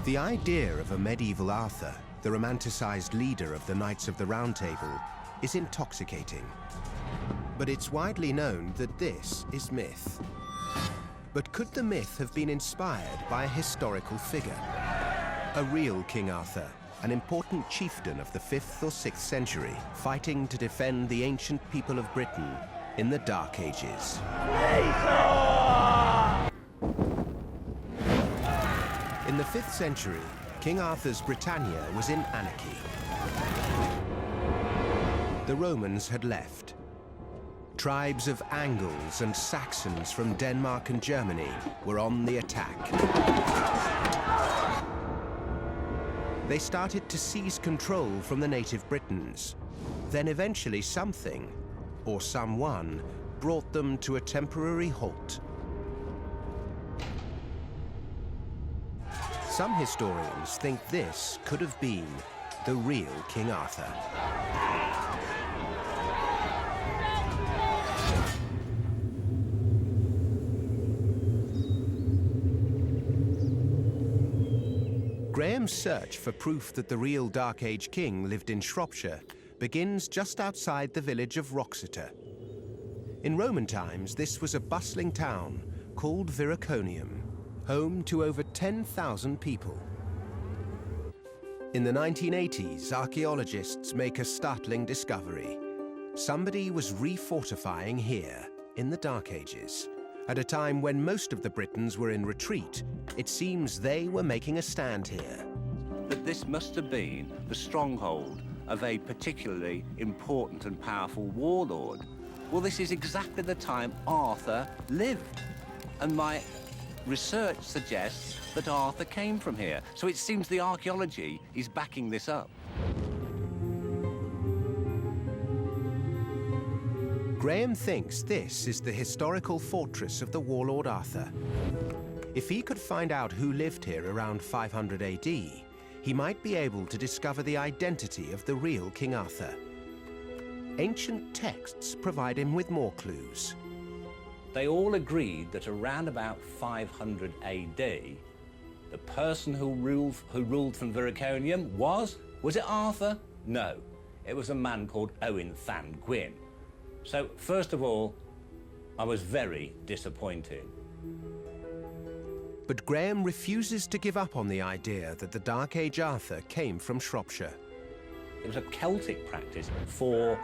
The idea of a medieval Arthur, the romanticized leader of the Knights of the Round Table, is intoxicating. But it's widely known that this is myth. But could the myth have been inspired by a historical figure? A real King Arthur, an important chieftain of the 5th or 6th century, fighting to defend the ancient people of Britain in the Dark Ages. In the 5th century, King Arthur's Britannia was in anarchy. The Romans had left. Tribes of Angles and Saxons from Denmark and Germany were on the attack. They started to seize control from the native Britons. Then eventually something, or someone, brought them to a temporary halt. Some historians think this could have been the real King Arthur. Graham's search for proof that the real Dark Age king lived in Shropshire begins just outside the village of Wroxeter. In Roman times, this was a bustling town called Viraconium, home to over 10,000 people. In the 1980s, archaeologists make a startling discovery. Somebody was refortifying here in the Dark Ages. At a time when most of the Britons were in retreat, it seems they were making a stand here. That this must have been the stronghold of a particularly important and powerful warlord. Well, this is exactly the time Arthur lived. And my research suggests that Arthur came from here. So it seems the archaeology is backing this up. Graham thinks this is the historical fortress of the warlord Arthur. If he could find out who lived here around 500 AD, he might be able to discover the identity of the real King Arthur. Ancient texts provide him with more clues. They all agreed that around about 500 AD, the person who ruled from Viraconium was it Arthur? No, it was a man called Owen Llan Gwyn. So, first of all, I was very disappointed. But Graham refuses to give up on the idea that the Dark Age Arthur came from Shropshire. It was a Celtic practice for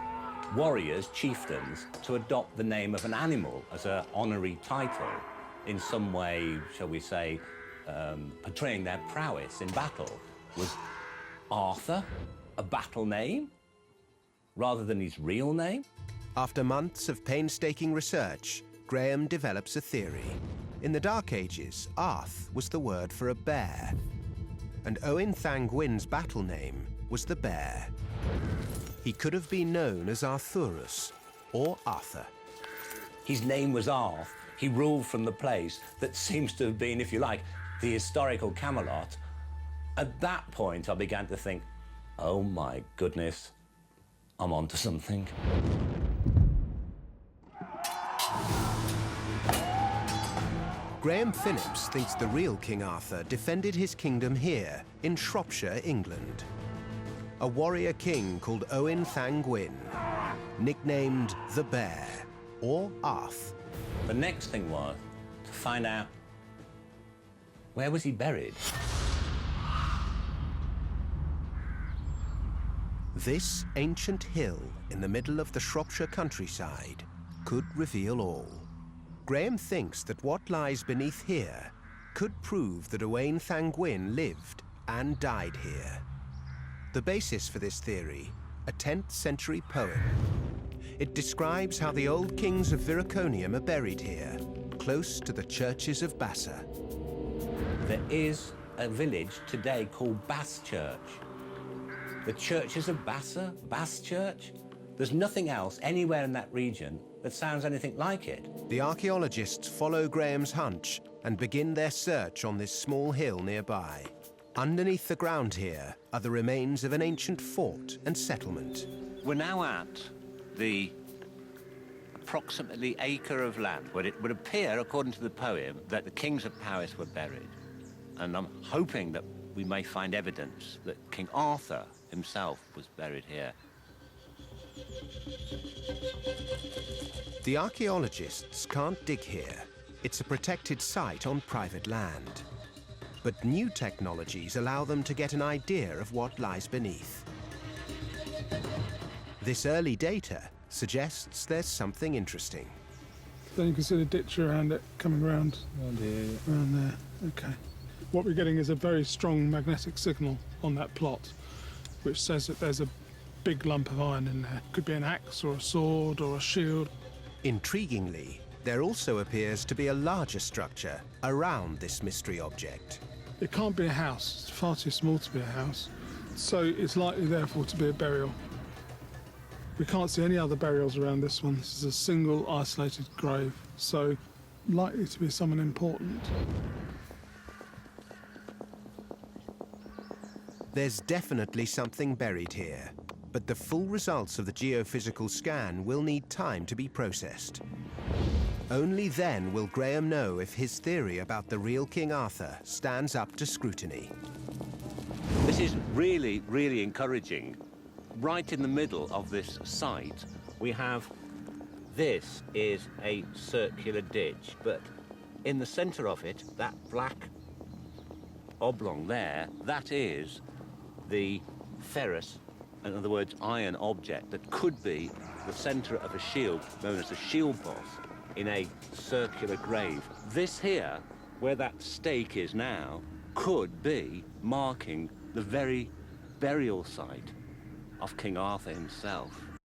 warriors, chieftains, to adopt the name of an animal as an honorary title, in some way, shall we say, portraying their prowess in battle. Was Arthur a battle name rather than his real name? After months of painstaking research, Graham develops a theory. In the Dark Ages, Arth was the word for a bear, and Owen Llan Gwyn's battle name was the bear. He could have been known as Arthurus or Arthur. His name was Arth. He ruled from the place that seems to have been, if you like, the historical Camelot. At that point, I began to think, oh my goodness, I'm onto something. Graham Phillips thinks the real King Arthur defended his kingdom here in Shropshire, England. A warrior king called Owen Llan Gwyn, nicknamed the Bear, or Arth. The next thing was to find out, where was he buried? This ancient hill in the middle of the Shropshire countryside could reveal all. Graham thinks that what lies beneath here could prove that Owen Llan Gwyn lived and died here. The basis for this theory, a 10th century poem. It describes how the old kings of Viraconium are buried here, close to the churches of Bassa. There is a village today called Bass Church. The churches of Bassa, Bass Church, there's nothing else anywhere in that region that sounds anything like it. The archaeologists follow Graham's hunch and begin their search on this small hill nearby. Underneath the ground here are the remains of an ancient fort and settlement. We're now at the approximately acre of land where it would appear, according to the poem, that the kings of Paris were buried. And I'm hoping that we may find evidence that King Arthur himself was buried here. The archaeologists can't dig here. It's a protected site on private land. But new technologies allow them to get an idea of what lies beneath. This early data suggests there's something interesting. Then you can see the ditch around it, coming around here. around there. Okay. What we're getting is a very strong magnetic signal on that plot, which says that there's a big lump of iron in there. Could be an axe or a sword or a shield. Intriguingly, there also appears to be a larger structure around this mystery object. It can't be a house. It's far too small to be a house. So it's likely, therefore, to be a burial. We can't see any other burials around this one. This is a single, isolated grave, so likely to be someone important. There's definitely something buried here, but the full results of the geophysical scan will need time to be processed. Only then will Graham know if his theory about the real King Arthur stands up to scrutiny. This is really, really encouraging. Right in the middle of this site, we have, this is a circular ditch, but in the centre of it, that black oblong there, that is the ferrous, in other words, iron object that could be the centre of a shield known as a shield boss in a circular grave. This here, where that stake is now, could be marking the very burial site of King Arthur himself.